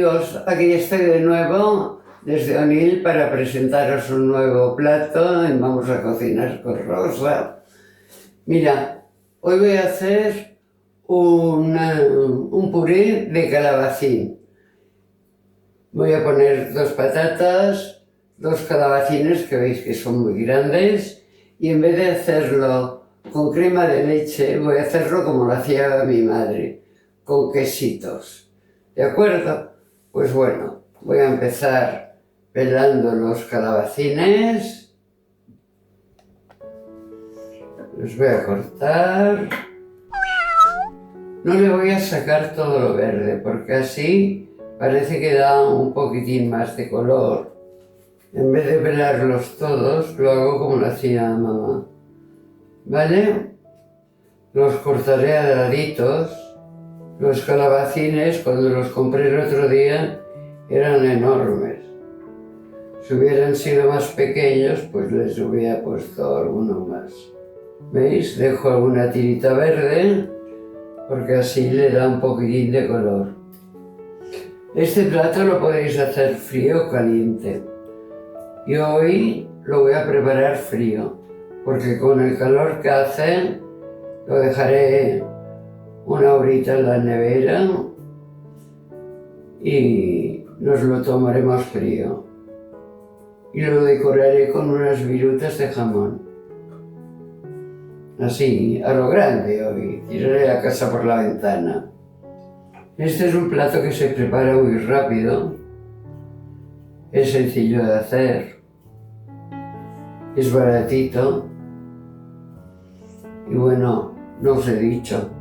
amigos, aquí estoy de nuevo desde Onil para presentaros un nuevo plato en Vamos a Cocinar con Rosa. Mira, hoy voy a hacer un puré de calabacín. Voy a poner 2 patatas, 2 calabacines que veis que son muy grandes, y en vez de hacerlo con crema de leche voy a hacerlo como lo hacía mi madre, con quesitos. ¿De acuerdo? Pues bueno, voy a empezar pelando los calabacines. Los voy a cortar. No le voy a sacar todo lo verde, porque así parece que da un poquitín más de color. En vez de pelarlos todos, lo hago como lo hacía mamá. ¿Vale? Los cortaré a daditos. Los calabacines, cuando los compré el otro día, eran enormes. Si hubieran sido más pequeños, pues les hubiera puesto alguno más. ¿Veis? Dejo alguna tirita verde, porque así le da un poquitín de color. Este plato lo podéis hacer frío o caliente. Y hoy lo voy a preparar frío, porque con el calor que hace, lo dejaré una horita en la nevera y nos lo tomaremos frío. Y lo decoraré con unas virutas de jamón. Así, a lo grande hoy, tiraré la casa por la ventana. Este es un plato que se prepara muy rápido, es sencillo de hacer, es baratito y bueno, no os he dicho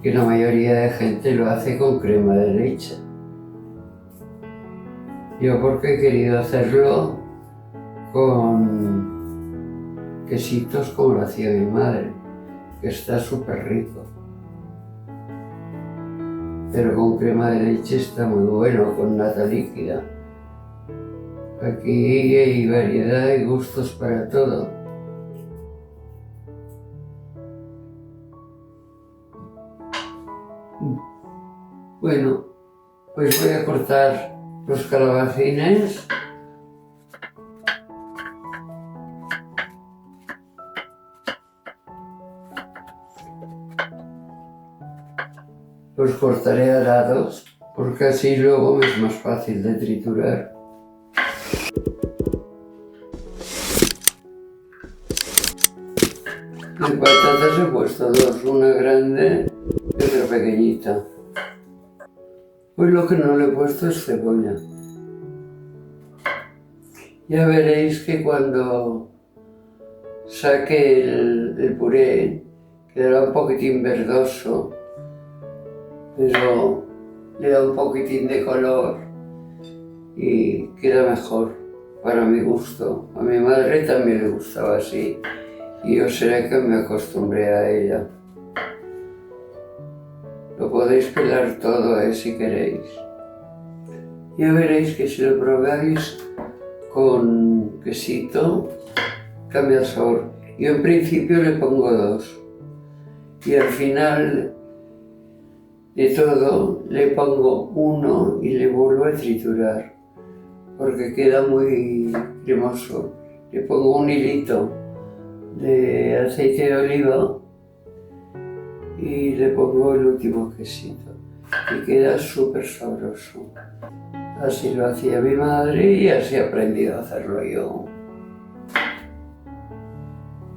que la mayoría de gente lo hace con crema de leche. Yo porque he querido hacerlo con quesitos como lo hacía mi madre, que está súper rico. Pero con crema de leche está muy bueno, con nata líquida. Aquí hay variedad y gustos para todo. Bueno, pues voy a cortar los calabacines. Los cortaré a dados, porque así luego me es más fácil de triturar. De patatas he puesto 2, una grande y otra pequeñita. Pues lo que no le he puesto es cebolla. Ya veréis que cuando saque el puré quedará un poquitín verdoso, pero le da un poquitín de color y queda mejor para mi gusto. A mi madre también le gustaba así y yo seré que me acostumbré a ella. Lo podéis pelar todo, si queréis. Ya veréis que si lo probáis con quesito, cambia el sabor. Yo en principio le pongo 2 y al final de todo le pongo 1 y le vuelvo a triturar porque queda muy cremoso. Le pongo un hilito de aceite de oliva y le pongo el último quesito y queda súper sabroso. Así lo hacía mi madre y así he aprendido a hacerlo yo.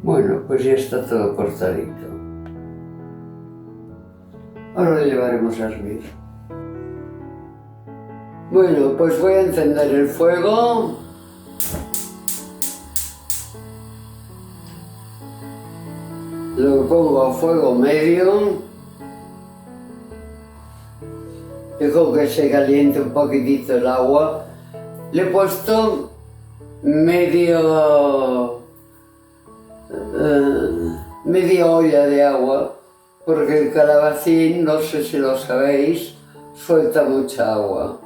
Bueno, pues ya está todo cortadito. Ahora lo llevaremos a hervir. Bueno, pues voy a encender el fuego. Lo pongo a fuego medio. Dejo que se caliente un poquitito el agua. Le he puesto media olla de agua, porque el calabacín, no sé si lo sabéis, suelta mucha agua.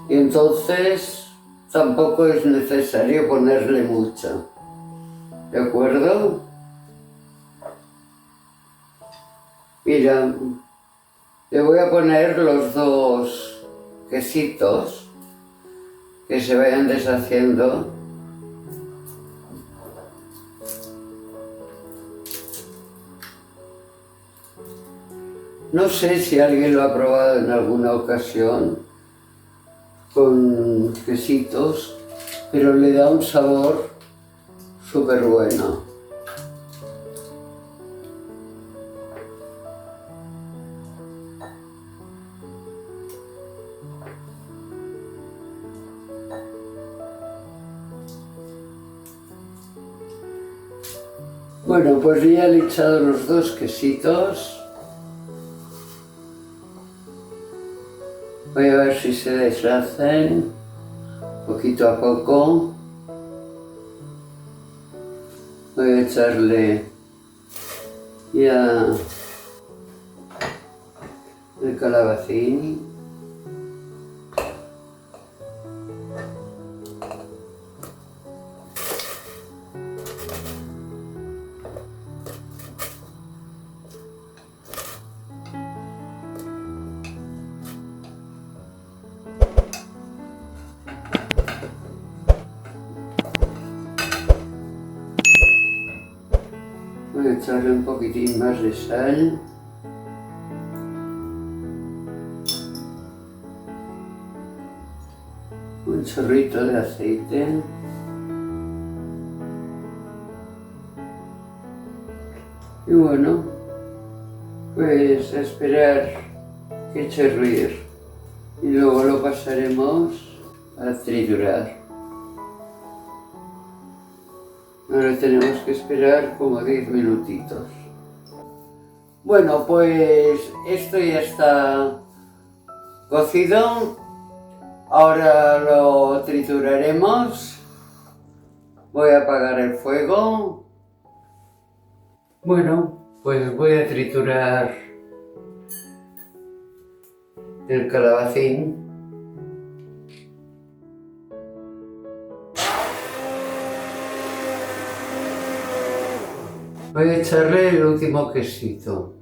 Y entonces tampoco es necesario ponerle mucha. ¿De acuerdo? Mira, le voy a poner los 2 quesitos que se vayan deshaciendo. No sé si alguien lo ha probado en alguna ocasión con quesitos, pero le da un sabor súper bueno. Bueno, pues ya le he echado los dos quesitos. Voy a ver si se deshacen poquito a poco. Voy a echarle ya el calabacín. Voy a echarle un poquitín más de sal. Un chorrito de aceite. Y bueno, pues a esperar que eche a hervir. Y luego lo pasaremos a triturar. Ahora tenemos que esperar como 10 minutitos. Bueno, pues esto ya está cocido. Ahora lo trituraremos. Voy a apagar el fuego. Bueno, pues voy a triturar el calabacín. Voy a echarle el último quesito.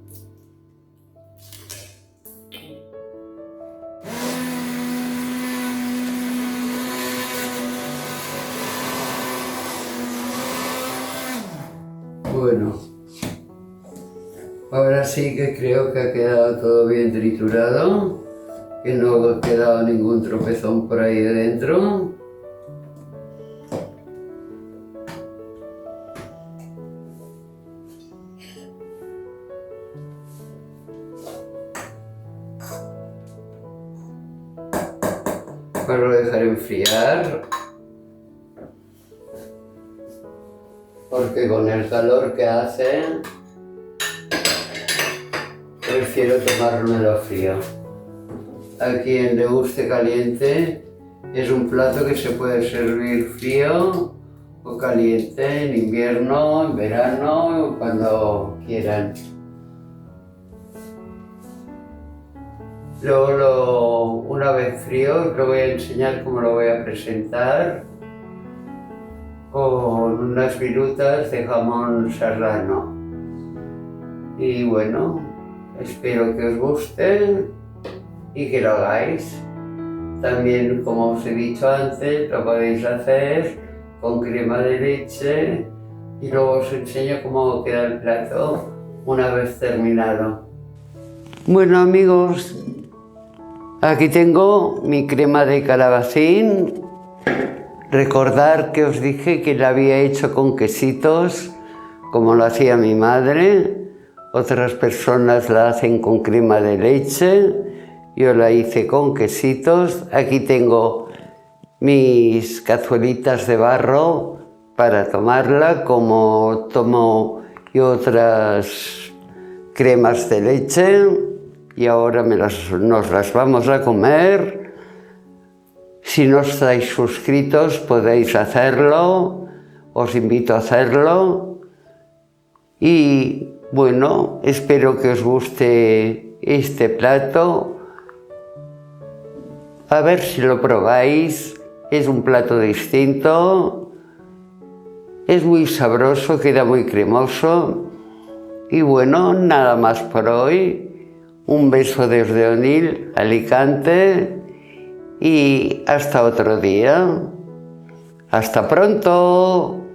Bueno, ahora sí que creo que ha quedado todo bien triturado, que no ha quedado ningún tropezón por ahí dentro. Ahora lo dejaré enfriar, porque con el calor que hace prefiero tomármelo frío. A quien le guste caliente, es un plato que se puede servir frío o caliente en invierno, en verano, cuando quieran. Luego, una vez frío, os lo voy a enseñar cómo lo voy a presentar con unas virutas de jamón serrano. Y bueno, espero que os guste y que lo hagáis. También, como os he dicho antes, lo podéis hacer con crema de leche y luego os enseño cómo queda el plato una vez terminado. Bueno amigos, aquí tengo mi crema de calabacín. Recordar que os dije que la había hecho con quesitos, como lo hacía mi madre. Otras personas la hacen con crema de leche. Yo la hice con quesitos. Aquí tengo mis cazuelitas de barro para tomarla, como tomo yo otras cremas de leche. Y ahora nos las vamos a comer. Si no estáis suscritos podéis hacerlo, os invito a hacerlo. Y bueno, espero que os guste este plato. A ver si lo probáis, es un plato distinto, es muy sabroso, queda muy cremoso. Y bueno, nada más por hoy. Un beso desde Onil, Alicante, y hasta otro día. ¡Hasta pronto!